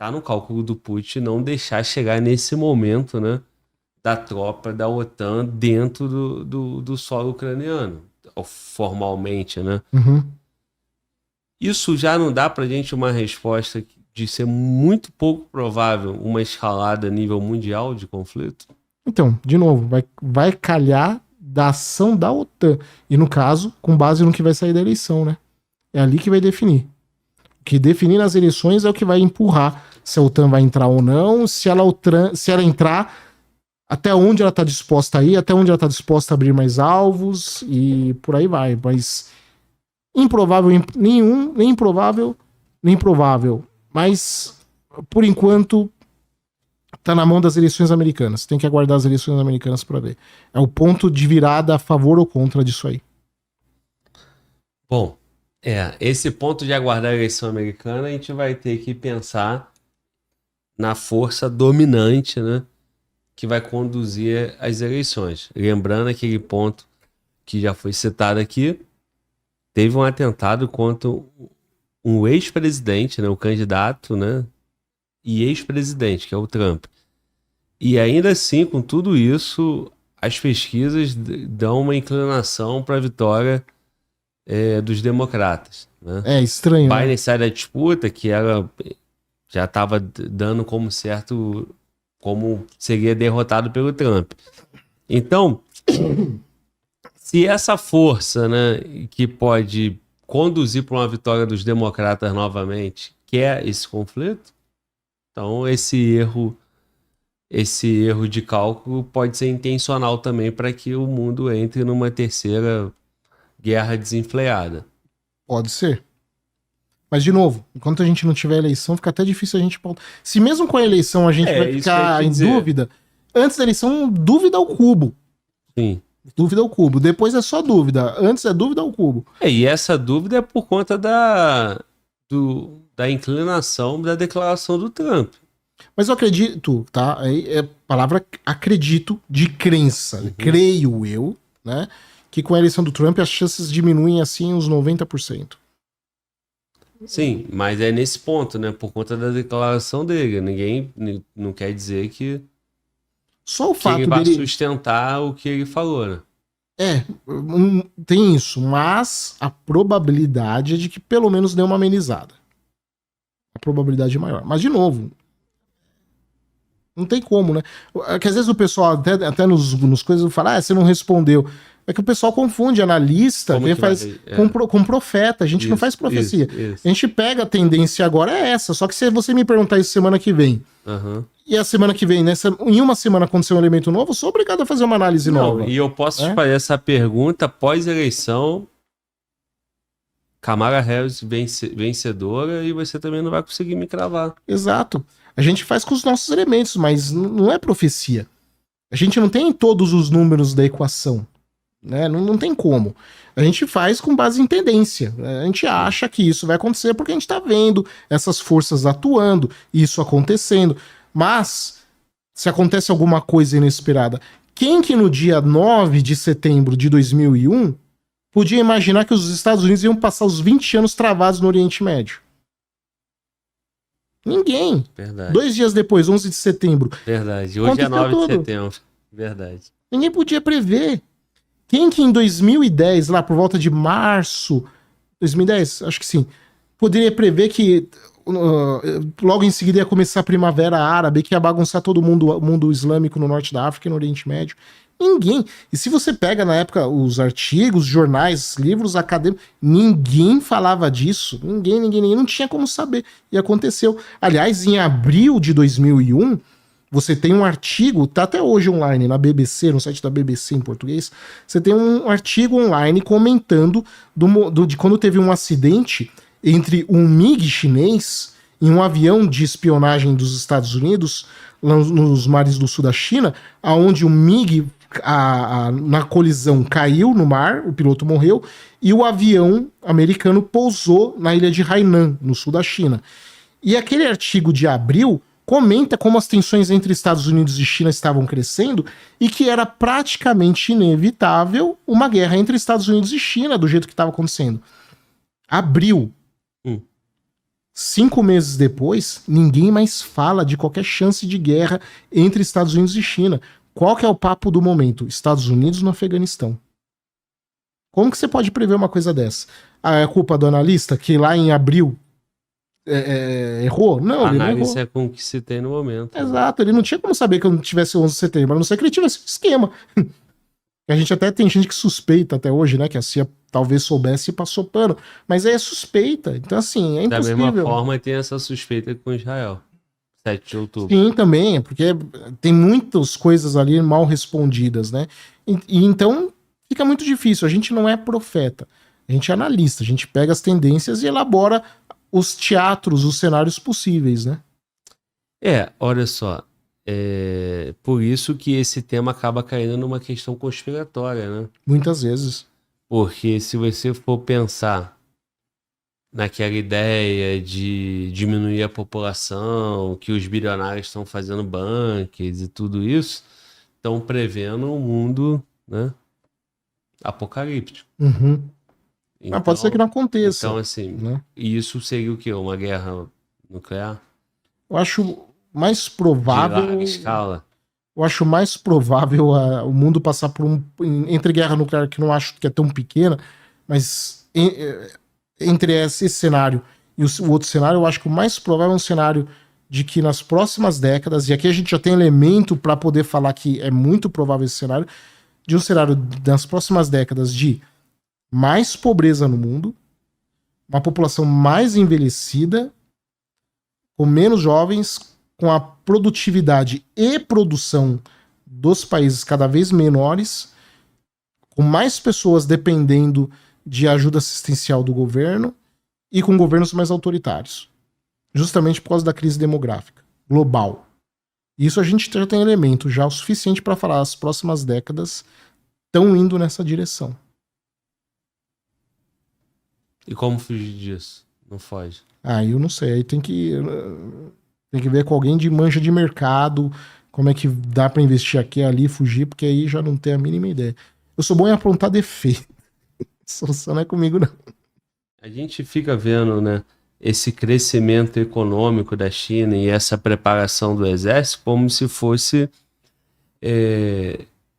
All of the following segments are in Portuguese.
tá no cálculo do Putin não deixar chegar nesse momento, né, da tropa da OTAN dentro do solo ucraniano, formalmente, né? Uhum. Isso já não dá pra gente uma resposta de ser muito pouco provável uma escalada a nível mundial de conflito? Então, de novo, vai calhar da ação da OTAN. E no caso, com base no que vai sair da eleição, né? É ali que vai definir. O que definir nas eleições é o que vai empurrar se a OTAN vai entrar ou não, se ela entrar, até onde ela está disposta a ir, até onde ela está disposta a abrir mais alvos e por aí vai. Mas improvável nenhum, nem improvável, nem improvável. Mas, por enquanto, tá na mão das eleições americanas. Tem que aguardar as eleições americanas para ver. É o ponto de virada a favor ou contra disso aí. Bom, esse ponto de aguardar a eleição americana, a gente vai ter que pensar na força dominante, né, que vai conduzir as eleições. Lembrando aquele ponto que já foi citado aqui, teve um atentado contra um ex-presidente, né, o candidato, né, e ex-presidente, que é o Trump. E ainda assim, com tudo isso, as pesquisas dão uma inclinação para a vitória dos democratas, né? É estranho, né? Biden sai da disputa, que ela já estava dando como certo, como seria derrotado pelo Trump. Então, se essa força, né, que pode conduzir para uma vitória dos democratas novamente, quer esse conflito, então esse erro de cálculo pode ser intencional também para que o mundo entre numa terceira guerra desenfreada. Pode ser. Mas, de novo, enquanto a gente não tiver eleição, fica até difícil a gente pautar. Se mesmo com a eleição a gente vai Isso que eu ia ficar te em dizer. dúvida, antes da eleição, dúvida ao cubo. Sim. Dúvida ao cubo. Depois é só dúvida. Antes é dúvida ao cubo. E essa dúvida é por conta da inclinação da declaração do Trump. Mas eu acredito, tá? É palavra acredito de crença. Uhum. Creio eu, né? Que com a eleição do Trump as chances diminuem assim uns 90%. Sim, mas é nesse ponto, né? Por conta da declaração dele. Ninguém não quer dizer que Só o ele fato vai dele. sustentar o que ele falou, né? Tem isso, mas a probabilidade é de que pelo menos dê uma amenizada. A probabilidade é maior. Mas, de novo, não tem como, né? É que às vezes o pessoal, até nos coisas, fala, você não respondeu. É que o pessoal confunde analista Como quem que vai faz ver? com profeta. A gente não faz profecia. Isso. A gente pega a tendência agora é essa. Só que se você me perguntar isso semana que vem, Uhum. e a semana que vem, em uma semana acontecer um elemento novo, eu sou obrigado a fazer uma análise nova. E eu posso te fazer essa pergunta pós-eleição, Kamala Harris vencedora, e você também não vai conseguir me cravar. Exato. A gente faz com os nossos elementos, mas não é profecia. A gente não tem todos os números da equação. Né? Não tem como. A gente faz com base em tendência. A gente acha que isso vai acontecer porque a gente está vendo essas forças atuando, isso acontecendo. Mas, se acontece alguma coisa inesperada, quem que no dia 9 de setembro de 2001 podia imaginar que os Estados Unidos iam passar os 20 anos travados no Oriente Médio? Ninguém. Verdade. 2 dias depois, 11 de setembro. Verdade. Hoje é 9 de setembro. Verdade. Ninguém podia prever. Quem que em 2010, lá por volta de março, 2010, acho que sim, poderia prever que logo em seguida ia começar a Primavera Árabe, que ia bagunçar todo mundo, o mundo islâmico no norte da África e no Oriente Médio? Ninguém. E se você pega na época os artigos, jornais, livros acadêmicos, ninguém falava disso. Ninguém não tinha como saber. E aconteceu. Aliás, em abril de 2001, você tem um artigo, tá até hoje online na BBC, no site da BBC em português, você tem um artigo online comentando de quando teve um acidente entre um MiG chinês e um avião de espionagem dos Estados Unidos nos mares do sul da China, aonde o MiG na colisão caiu no mar, o piloto morreu, e o avião americano pousou na ilha de Hainan, no sul da China. E aquele artigo de abril comenta como as tensões entre Estados Unidos e China estavam crescendo e que era praticamente inevitável uma guerra entre Estados Unidos e China do jeito que estava acontecendo. Abril. 5 meses depois, ninguém mais fala de qualquer chance de guerra entre Estados Unidos e China. Qual que é o papo do momento? Estados Unidos no Afeganistão. Como que você pode prever uma coisa dessa? Ah, é culpa do analista que lá em abril errou? Não, A ele não análise errou. é com o que se tem no momento. Exato, ele não tinha como saber que eu não tivesse 11 de setembro, a não ser que ele tivesse um esquema. A gente até tem gente que suspeita até hoje, né, que a CIA talvez soubesse e passou pano. Mas é suspeita, então assim, é Da impossível. mesma forma, tem essa suspeita com Israel. 7 de outubro. Sim, também, porque tem muitas coisas ali mal respondidas, né? E então fica muito difícil. A gente não é profeta, a gente é analista, a gente pega as tendências e elabora os teatros, os cenários possíveis, né? Olha só. Por isso que esse tema acaba caindo numa questão conspiratória, né? Muitas vezes. Porque se você for pensar naquela ideia de diminuir a população, que os bilionários estão fazendo bunkers e tudo isso, estão prevendo um mundo, né, apocalíptico. Uhum. Então, Mas pode ser que não aconteça. Então, assim, né? e isso seria o quê? Uma guerra nuclear? Eu acho mais De provável. larga escala? Eu acho mais provável o mundo passar por entre guerra nuclear, que não acho que é tão pequena, mas entre esse cenário e o outro cenário, eu acho que o mais provável é um cenário de que nas próximas décadas, e aqui a gente já tem elemento para poder falar que é muito provável esse cenário, de um cenário das próximas décadas de mais pobreza no mundo, uma população mais envelhecida, com menos jovens, com a produtividade e produção dos países cada vez menores, com mais pessoas dependendo de ajuda assistencial do governo e com governos mais autoritários. Justamente por causa da crise demográfica global. Isso a gente já tem elemento já o suficiente para falar as próximas décadas estão indo nessa direção. E como fugir disso? Não foge. Eu não sei. Aí tem que ver com alguém de manja de mercado, como é que dá para investir aqui, ali, fugir, porque aí já não tem a mínima ideia. Eu sou bom em aprontar defeito. Só não é comigo, não. A gente fica vendo, né, esse crescimento econômico da China e essa preparação do exército como se fosse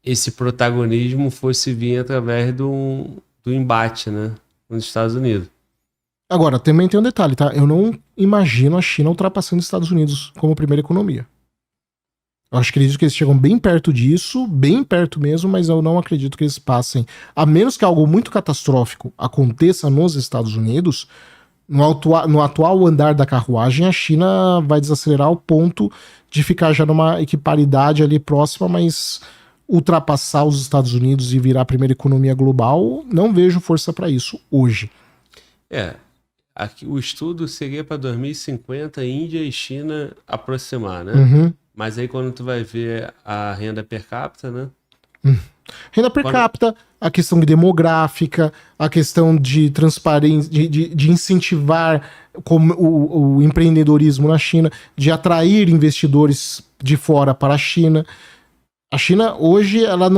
esse protagonismo fosse vir através do embate, né, nos Estados Unidos. Agora, também tem um detalhe, tá? Eu não imagino a China ultrapassando os Estados Unidos como primeira economia. Eu acredito que eles chegam bem perto disso, bem perto mesmo, mas eu não acredito que eles passem. A menos que algo muito catastrófico aconteça nos Estados Unidos, no atual andar da carruagem, a China vai desacelerar ao ponto de ficar já numa equiparidade ali próxima, mas ultrapassar os Estados Unidos e virar a primeira economia global, não vejo força para isso hoje. Aqui, o estudo seria para 2050, Índia e China aproximar, né? Uhum. Mas aí quando tu vai ver a renda per capita, né? Renda per capita, a questão demográfica, a questão de transparência, de incentivar o empreendedorismo na China, de atrair investidores de fora para a China. A China hoje ela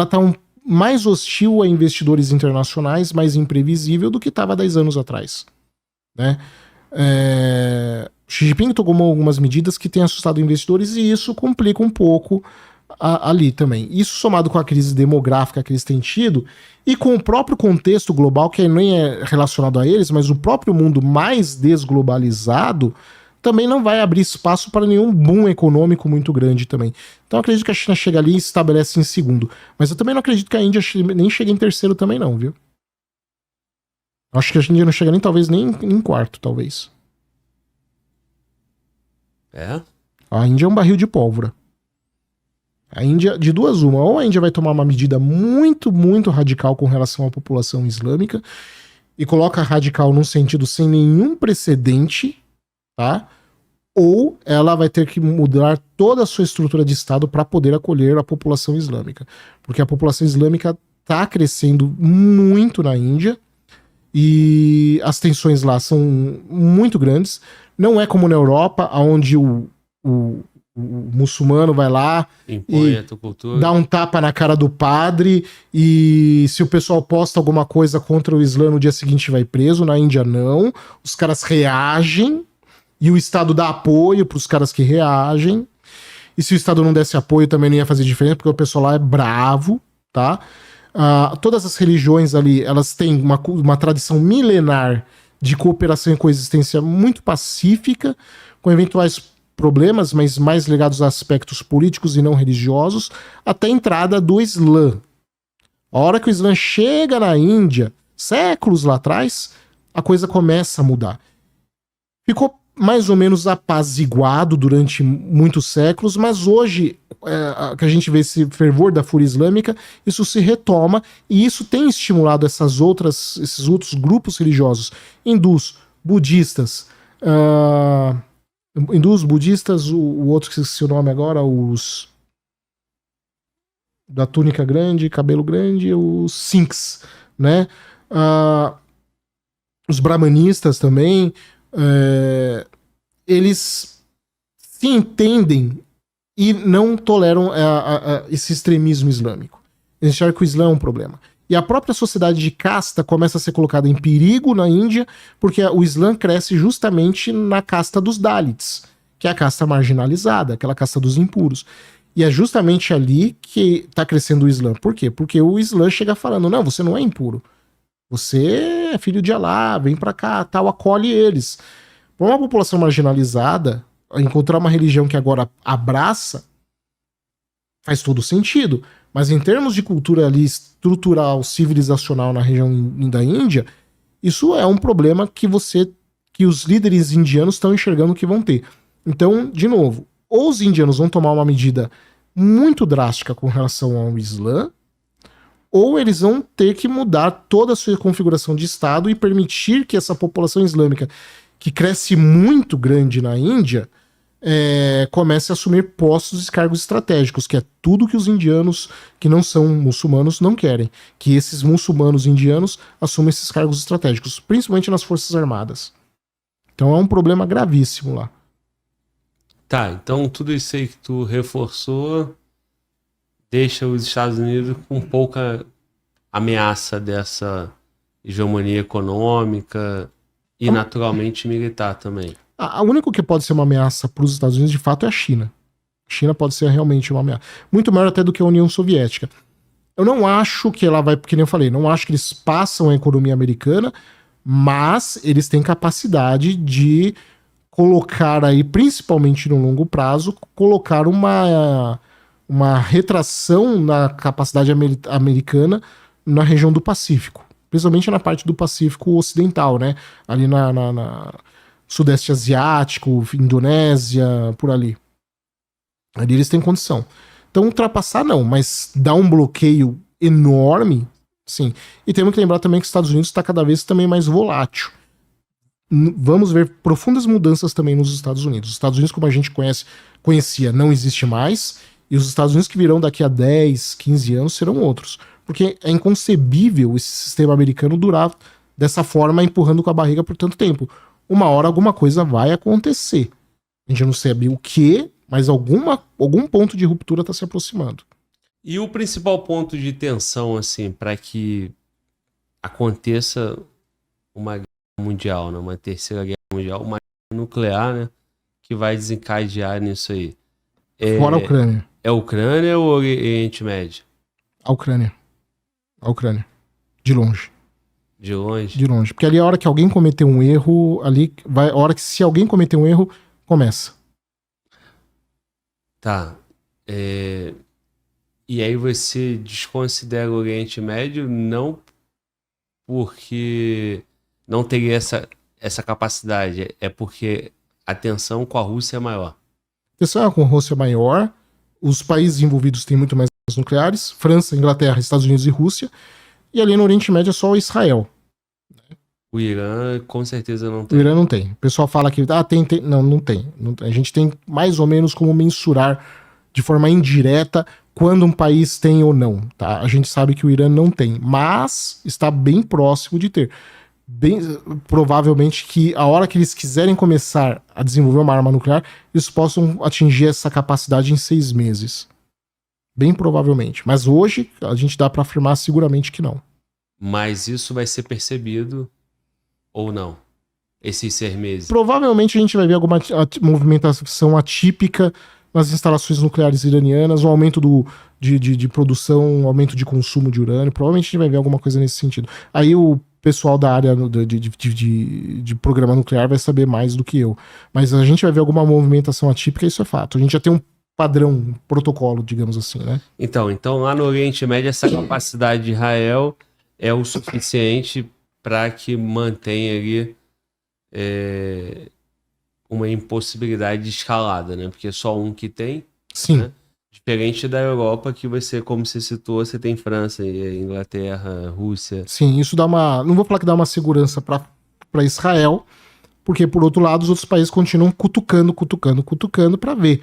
tá mais hostil a investidores internacionais, mais imprevisível do que estava 10 anos atrás, né? Xi Jinping tomou algumas medidas que têm assustado investidores e isso complica um pouco ali também. Isso somado com a crise demográfica que eles têm tido e com o próprio contexto global, que nem é relacionado a eles, mas o próprio mundo mais desglobalizado também não vai abrir espaço para nenhum boom econômico muito grande também. Então eu acredito que a China chega ali e se estabelece em segundo. Mas eu também não acredito que a Índia nem chegue em terceiro também não, viu? Acho que a Índia não chega talvez nem em quarto, talvez. A Índia é um barril de pólvora. A Índia, de duas uma, ou a Índia vai tomar uma medida muito, muito radical com relação à população islâmica, e coloca radical num sentido sem nenhum precedente, tá? Ou ela vai ter que mudar toda a sua estrutura de Estado para poder acolher a população islâmica. Porque a população islâmica está crescendo muito na Índia, e as tensões lá são muito grandes. Não é como na Europa, onde o O muçulmano vai lá Impõe e a tua cultura. dá um tapa na cara do padre, e se o pessoal posta alguma coisa contra o Islã no dia seguinte vai preso. Na Índia não, os caras reagem e o Estado dá apoio para os caras que reagem, e se o Estado não desse apoio também não ia fazer diferença, porque o pessoal lá é bravo, tá? Todas as religiões ali, elas têm uma tradição milenar de cooperação e coexistência muito pacífica, com eventuais problemas, mas mais ligados a aspectos políticos e não religiosos, até a entrada do Islã. A hora que o Islã chega na Índia, séculos lá atrás, a coisa começa a mudar. Ficou mais ou menos apaziguado durante muitos séculos, mas hoje, que a gente vê esse fervor da fúria islâmica, isso se retoma, e isso tem estimulado esses outros grupos religiosos, hindus, budistas, o outro que esqueci o nome agora, os da túnica grande, cabelo grande, os Sinks, né? Os brahmanistas também, eles se entendem e não toleram esse extremismo islâmico. Eles acham que o Islã é um problema. E a própria sociedade de casta começa a ser colocada em perigo na Índia, porque o Islã cresce justamente na casta dos Dalits, que é a casta marginalizada, aquela casta dos impuros. E é justamente ali que está crescendo o Islã. Por quê? Porque o Islã chega falando, não, você não é impuro. Você é filho de Alá, vem pra cá, tal, acolhe eles. Para uma população marginalizada, encontrar uma religião que agora abraça, faz todo sentido. Mas em termos de cultura ali, estrutural, civilizacional na região da Índia, isso é um problema que os líderes indianos estão enxergando que vão ter. Então, de novo, ou os indianos vão tomar uma medida muito drástica com relação ao Islã, ou eles vão ter que mudar toda a sua configuração de Estado e permitir que essa população islâmica, que cresce muito grande na Índia, comece a assumir postos e cargos estratégicos, que é tudo que os indianos que não são muçulmanos não querem. Que esses muçulmanos indianos assumam esses cargos estratégicos, principalmente nas Forças Armadas. Então é um problema gravíssimo lá. Tá, então tudo isso aí que tu reforçou deixa os Estados Unidos com pouca ameaça dessa hegemonia econômica e naturalmente militar também. A única que pode ser uma ameaça para os Estados Unidos, de fato, é a China. A China pode ser realmente uma ameaça. Muito maior até do que a União Soviética. Eu não acho que ela vai, porque nem eu falei, não acho que eles passam a economia americana, mas eles têm capacidade de colocar aí, principalmente no longo prazo, colocar uma retração na capacidade americana na região do Pacífico. Principalmente na parte do Pacífico Ocidental, né? Ali na Sudeste Asiático, Indonésia, por ali. Ali eles têm condição. Então, ultrapassar não, mas dar um bloqueio enorme, sim. E temos que lembrar também que os Estados Unidos está cada vez também mais volátil. Vamos ver profundas mudanças também nos Estados Unidos. Os Estados Unidos, como a gente conhecia, não existe mais. E os Estados Unidos que virão daqui a 10, 15 anos serão outros. Porque é inconcebível esse sistema americano durar dessa forma, empurrando com a barriga por tanto tempo. Uma hora alguma coisa vai acontecer. A gente não sabe o que, mas algum ponto de ruptura está se aproximando. E o principal ponto de tensão, assim, para que aconteça uma guerra mundial, né? Uma terceira guerra mundial, uma guerra nuclear, né? Que vai desencadear nisso aí. Fora a Ucrânia. É a Ucrânia ou o Oriente Médio? A Ucrânia. A Ucrânia. De longe. De longe? De longe. Porque ali a hora que alguém cometer um erro, a hora que se alguém cometer um erro, começa. Tá. E aí você desconsidera o Oriente Médio não porque não teria essa capacidade, é porque a tensão com a Rússia é maior. A tensão com a Rússia é maior, os países envolvidos têm muito mais armas nucleares, França, Inglaterra, Estados Unidos e Rússia, e ali no Oriente Médio é só Israel. O Irã com certeza não tem. O Irã não tem. O pessoal fala que tem. Não tem. A gente tem mais ou menos como mensurar de forma indireta quando um país tem ou não. Tá? A gente sabe que o Irã não tem, mas está bem próximo de ter. bem provavelmente que a hora que eles quiserem começar a desenvolver uma arma nuclear, eles possam atingir essa capacidade em 6 meses. Bem provavelmente. Mas hoje a gente dá para afirmar seguramente que não. Mas isso vai ser percebido ou não? Esses 6 meses. Provavelmente a gente vai ver alguma movimentação atípica nas instalações nucleares iranianas, um aumento de produção, um aumento de consumo de urânio. Provavelmente a gente vai ver alguma coisa nesse sentido. Aí o pessoal da área de programa nuclear vai saber mais do que eu. Mas a gente vai ver alguma movimentação atípica, isso é fato. A gente já tem um padrão, um protocolo, digamos assim, né? Então lá no Oriente Médio, essa capacidade de Israel é o suficiente para que mantenha ali uma impossibilidade de escalada, né? Porque é só um que tem. Sim. Né? Diferente da Europa, que você, como você citou, você tem França, Inglaterra, Rússia. Sim, isso dá uma... Não vou falar que dá uma segurança para Israel, porque, por outro lado, os outros países continuam cutucando para ver.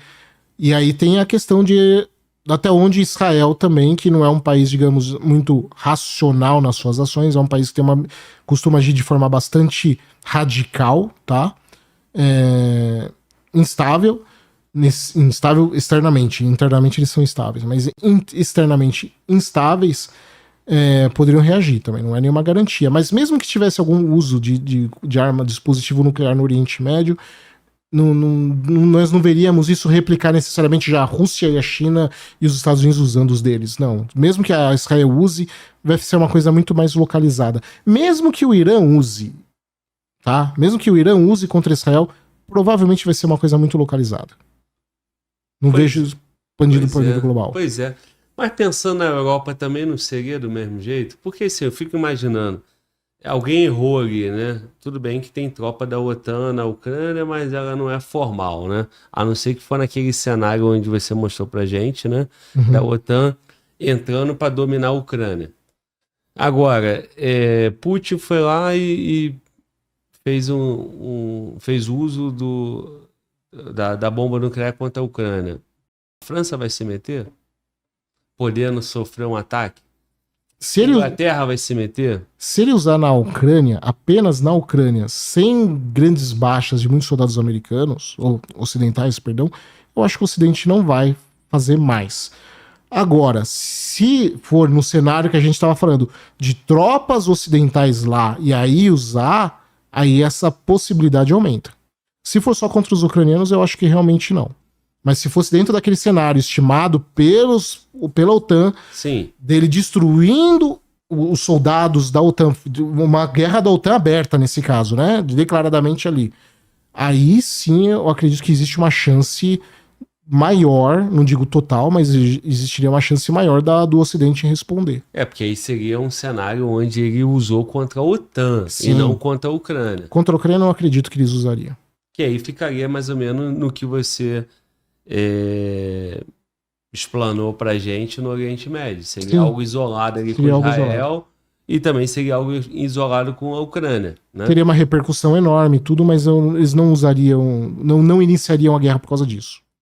E aí tem a questão de até onde Israel também, que não é um país, digamos, muito racional nas suas ações, é um país que costuma agir de forma bastante radical, tá? Instável externamente. Internamente eles são estáveis, mas externamente instáveis, poderiam reagir também, não é nenhuma garantia. Mas mesmo que tivesse algum uso de arma, dispositivo nuclear no Oriente Médio, nós não veríamos isso replicar necessariamente já a Rússia e a China e os Estados Unidos usando os deles. Não. Mesmo que a Israel use, vai ser uma coisa muito mais localizada. Mesmo que o Irã use, tá? Mesmo que o Irã use contra Israel, provavelmente vai ser uma coisa muito localizada. Não vejo expandido por nível global. Pois é. Mas pensando na Europa também não seria do mesmo jeito? Porque assim, eu fico imaginando, alguém errou ali, né? Tudo bem que tem tropa da OTAN na Ucrânia, mas ela não é formal, né? A não ser que for naquele cenário onde você mostrou pra gente, né? Uhum. Da OTAN entrando para dominar a Ucrânia. Agora, Putin foi lá e fez fez uso da bomba nuclear contra a Ucrânia. A França vai se meter? Podendo sofrer um ataque? A Inglaterra vai se meter? Se ele usar na Ucrânia, apenas na Ucrânia, sem grandes baixas de muitos soldados americanos, ou ocidentais, perdão, eu acho que o Ocidente não vai fazer mais. Agora, se for no cenário que a gente estava falando, de tropas ocidentais lá, e aí usar, aí essa possibilidade aumenta. Se for só contra os ucranianos, eu acho que realmente não. Mas se fosse dentro daquele cenário estimado pela OTAN, sim, dele destruindo os soldados da OTAN, uma guerra da OTAN aberta nesse caso, né? Declaradamente ali. Aí sim eu acredito que existe uma chance maior, não digo total, mas existiria uma chance maior do Ocidente em responder. Porque aí seria um cenário onde ele usou contra a OTAN e não contra a Ucrânia. Contra a Ucrânia eu não acredito que eles usariam. Que aí ficaria mais ou menos no que você explanou pra gente no Oriente Médio. Seria algo isolado ali com Israel e também seria algo isolado com a Ucrânia, né? Teria uma repercussão enorme e tudo, mas eles não usariam, não iniciariam a guerra por causa disso.